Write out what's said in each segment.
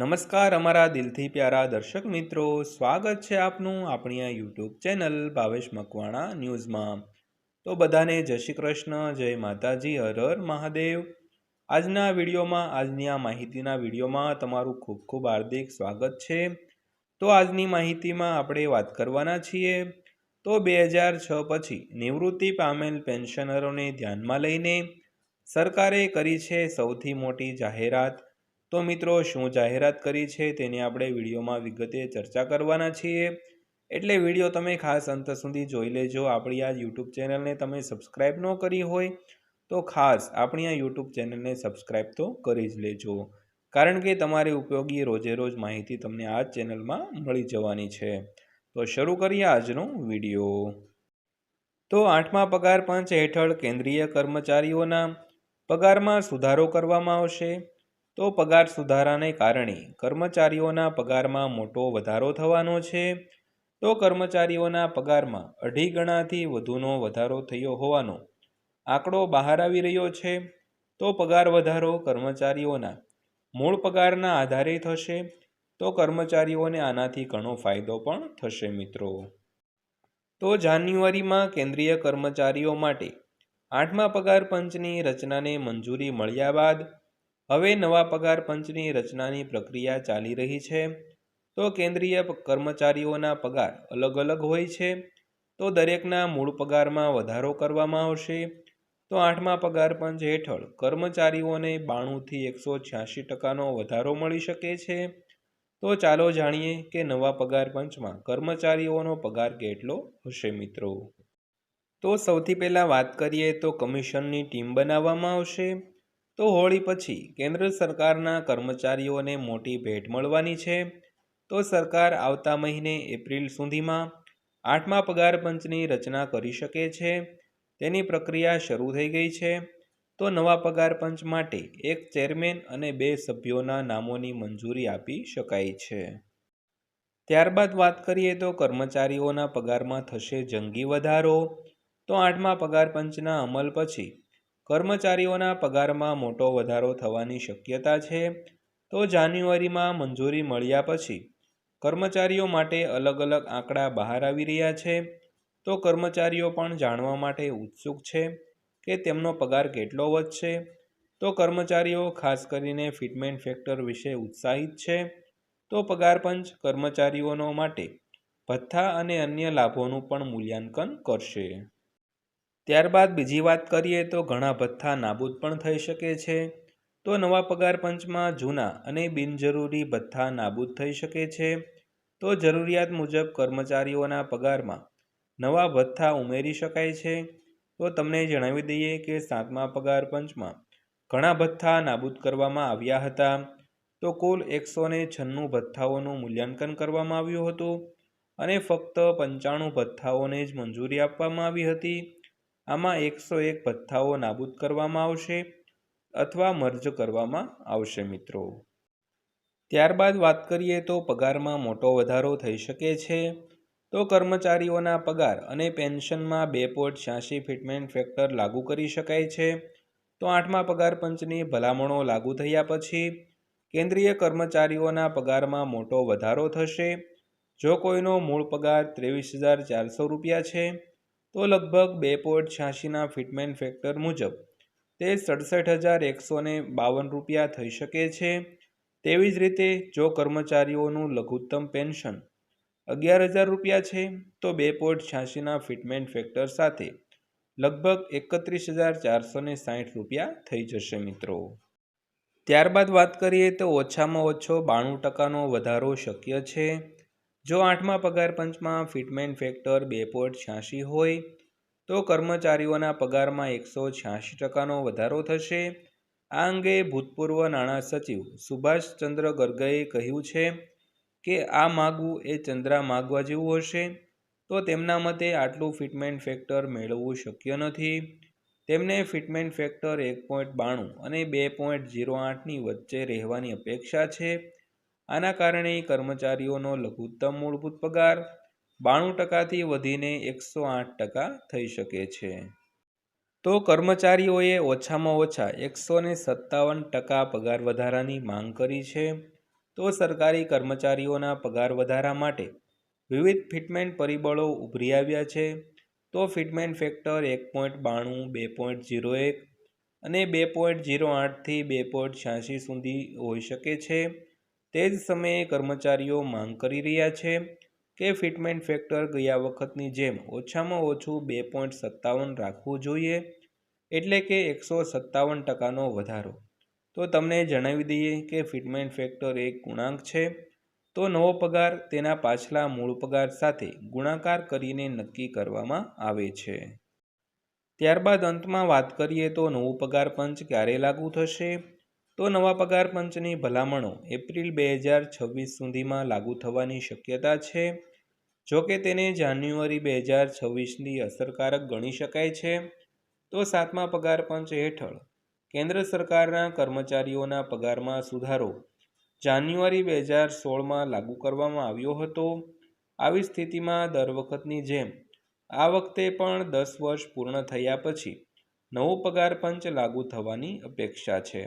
નમસ્કાર અમારા દિલથી પ્યારા દર્શક મિત્રો, સ્વાગત છે આપનું આપણી આ યુટ્યુબ ચેનલ ભાવેશ મકવાણા ન્યૂઝમાં। તો બધાને જય શ્રી કૃષ્ણ, જય માતાજી, હર હર મહાદેવ। આજના વિડીયોમાં, આજની આ માહિતીના વિડીયોમાં તમારું ખૂબ ખૂબ હાર્દિક સ્વાગત છે। તો આજની માહિતીમાં આપણે વાત કરવાના છીએ તો 2006 પછી નિવૃત્તિ પામેલ પેન્શનરોને ધ્યાનમાં લઈને સરકારે કરી છે સૌથી મોટી જાહેરાત। તો મિત્રો, શું જાહેરાત કરી છે તેની આપણે વિડીયોમાં વિગતે ચર્ચા કરવાના છીએ, એટલે વિડીયો તમે ખાસ અંત સુધી જોઈ લેજો। આપણી આ યુટ્યુબ ચેનલને તમે સબસ્ક્રાઈબ ન કરી હોય તો ખાસ આપણી આ યુટ્યુબ ચેનલને સબસ્ક્રાઈબ તો કરી જ લેજો, કારણ કે તમારી ઉપયોગી રોજે રોજ માહિતી તમને આ ચેનલમાં મળી જવાની છે। તો શરૂ કરીએ આજનો વિડીયો। તો 8મા પગાર પંચ હેઠળ કેન્દ્રીય કર્મચારીઓના પગારમાં સુધારો કરવામાં આવશે। તો પગાર સુધારાને કારણે કર્મચારીઓના પગારમાં મોટો વધારો થવાનો છે। તો કર્મચારીઓના પગારમાં 2.5 ગણાથી વધુનો વધારો થયો હોવાનો આંકડો બહાર આવી રહ્યો છે। તો પગાર વધારો કર્મચારીઓના મૂળ પગારના આધારે થશે, તો કર્મચારીઓને આનાથી ઘણો ફાયદો પણ થશે મિત્રો। તો જાન્યુઆરીમાં કેન્દ્રીય કર્મચારીઓ માટે 8મા પગાર પંચની રચનાને મંજૂરી મળ્યા બાદ હવે નવા પગાર પંચની રચનાની પ્રક્રિયા ચાલી રહી છે। તો કેન્દ્રીય કર્મચારીઓના પગાર અલગ અલગ હોય છે, તો દરેકના મૂળ પગારમાં વધારો કરવામાં આવશે। તો 8મા પગાર પંચ હેઠળ કર્મચારીઓને 92થી 186% વધારો મળી શકે છે। તો ચાલો જાણીએ કે નવા પગાર પંચમાં કર્મચારીઓનો પગાર કેટલો હશે મિત્રો। તો સૌથી પહેલાં વાત કરીએ તો કમિશનની ટીમ બનાવવામાં આવશે। તો હોળી પછી કેન્દ્ર સરકારના કર્મચારીઓને મોટી ભેટ મળવાની છે। તો સરકાર આવતા મહિને એપ્રિલ સુધીમાં 8મા પગાર પંચની રચના કરી શકે છે, તેની પ્રક્રિયા શરૂ થઈ ગઈ છે। તો નવા પગાર પંચ માટે એક ચેરમેન અને 2 સભ્યોના નામોની મંજૂરી આપી શકાય છે। ત્યારબાદ વાત કરીએ તો કર્મચારીઓના પગારમાં થશે જંગી વધારો। તો 8મા પગાર પંચના અમલ પછી કર્મચારીઓના પગારમાં મોટો વધારો થવાની શક્યતા છે। તો જાન્યુઆરીમાં મંજૂરી મળ્યા પછી કર્મચારીઓ માટે અલગ અલગ આંકડા બહાર આવી રહ્યા છે। તો કર્મચારીઓ પણ જાણવા માટે ઉત્સુક છે કે તેમનો પગાર કેટલો વધશે। તો કર્મચારીઓ ખાસ કરીને ફિટમેન્ટ ફેક્ટર વિશે ઉત્સાહિત છે। તો પગાર પંચ કર્મચારીઓનો માટે ભથ્થા અને અન્ય લાભોનું પણ મૂલ્યાંકન કરશે। ત્યારબાદ બીજી વાત કરીએ તો ઘણા ભથ્થા નાબૂદ પણ થઈ શકે છે। તો નવા પગાર પંચમાં જૂના અને બિનજરૂરી ભથ્થા નાબૂદ થઈ શકે છે। તો જરૂરિયાત મુજબ કર્મચારીઓના પગારમાં નવા ભથ્થા ઉમેરી શકાય છે। તો તમને જણાવી દઈએ કે 7મા પગાર પંચમાં ઘણા ભથ્થા નાબૂદ કરવામાં આવ્યા હતા। તો કુલ 196 ભથ્થાઓનું મૂલ્યાંકન કરવામાં આવ્યું હતું અને ફક્ત 95 ભથ્થાઓને જ મંજૂરી આપવામાં આવી હતી। આમાં 101 ભથ્થાઓ નાબૂદ કરવામાં આવશે અથવા મર્જ કરવામાં આવશે મિત્રો। ત્યારબાદ વાત કરીએ તો પગારમાં મોટો વધારો થઈ શકે છે। તો કર્મચારીઓના પગાર અને પેન્શનમાં 2.86 ફિટમેન્ટ ફેક્ટર લાગુ કરી શકાય છે। તો 8મા પગાર પંચની ભલામણો લાગુ થયા પછી કેન્દ્રીય કર્મચારીઓના પગારમાં મોટો વધારો થશે। જો કોઈનો મૂળ પગાર 23,400 રૂપિયા છે તો લગભગ 2.86ના ફિટમેન્ટ ફેક્ટર મુજબ તે 67,152 રૂપિયા થઈ શકે છે। તેવી જ રીતે જો કર્મચારીઓનું લઘુત્તમ પેન્શન 11,000 રૂપિયા છે તો 2.86ના ફિટમેન્ટ ફેક્ટર સાથે લગભગ 31,460 રૂપિયા થઈ જશે મિત્રો। ત્યારબાદ વાત કરીએ તો ઓછામાં ઓછો 92%નો વધારો શક્ય છે। જો 8મા પગાર પંચમાં ફિટમેન્ટ ફેક્ટર 2.86 હોય તો કર્મચારીઓના પગારમાં 186%નો વધારો થશે। આ અંગે ભૂતપૂર્વ નાણાં સચિવ સુભાષચંદ્ર ગર્ગએ કહ્યું છે કે આ માગવું એ ચંદ્રા માગવા જેવું હશે। તો તેમના મતે આટલું ફિટમેન્ટ ફેક્ટર મેળવવું શક્ય નથી। તેમને ફિટમેન્ટ ફેક્ટર 1.92 અને 2.08ની વચ્ચે રહેવાની અપેક્ષા છે। આના કારણે કર્મચારીઓનો લઘુત્તમ મૂળભૂત પગાર 92%થી વધીને 108% થઈ શકે છે। તો કર્મચારીઓએ ઓછામાં ઓછા 157% પગાર વધારાની માંગ કરી છે। તો સરકારી કર્મચારીઓના પગાર વધારા માટે વિવિધ ફિટમેન્ટ પરિબળો ઉભરી આવ્યા છે. તો ફિટમેન્ટ ફેક્ટર 1.92, 2.01 અને 2.08થી 2.86 સુધી હોઈ શકે છે. તે જ સમયે કર્મચારીઓ માંગ કરી રહ્યા છે કે ફિટમેન્ટ ફેક્ટર ગયા વખતની જેમ ઓછામાં ઓછું 2.57 રાખવું જોઈએ, એટલે કે 157%નો વધારો. તો તમને જણાવી દઈએ કે ફિટમેન્ટ ફેક્ટર એક ગુણાંક છે. તો નવો પગાર તેના પાછલા મૂળ પગાર સાથે ગુણાકાર કરીને નક્કી કરવામાં આવે છે. ત્યારબાદ અંતમાં વાત કરીએ તો નવું પગાર પંચ ક્યારે લાગુ થશે. તો નવા પગાર પંચની ભલામણો એપ્રિલ 2026 સુધીમાં લાગુ થવાની શક્યતા છે. જોકે તેને જાન્યુઆરી 2026ની અસરકારક ગણી શકાય છે. તો 7મા પગાર પંચ હેઠળ કેન્દ્ર સરકારના કર્મચારીઓના પગારમાં સુધારો જાન્યુઆરી 2016માં લાગુ કરવામાં આવ્યો હતો. આવી સ્થિતિમાં દર વખતની જેમ આ વખતે પણ 10 વર્ષ પૂર્ણ થયા પછી નવો પગાર પંચ લાગુ થવાની અપેક્ષા છે.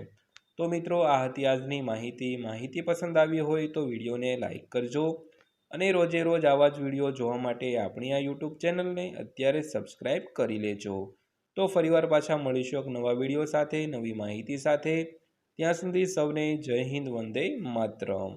તો મિત્રો, આ હતી આજની માહિતી પસંદ આવી હોય તો વિડીયોને લાઈક કરજો અને રોજે રોજ આવા જ વિડીયો જોવા માટે આપણી આ યુટ્યુબ ચેનલને અત્યારે સબસ્ક્રાઈબ કરી લેજો. તો ફરીવાર પાછા મળીશું એક નવા વિડીયો સાથે, નવી માહિતી સાથે. ત્યાં સુધી સૌને જય હિન્દ, વંદે માતરમ.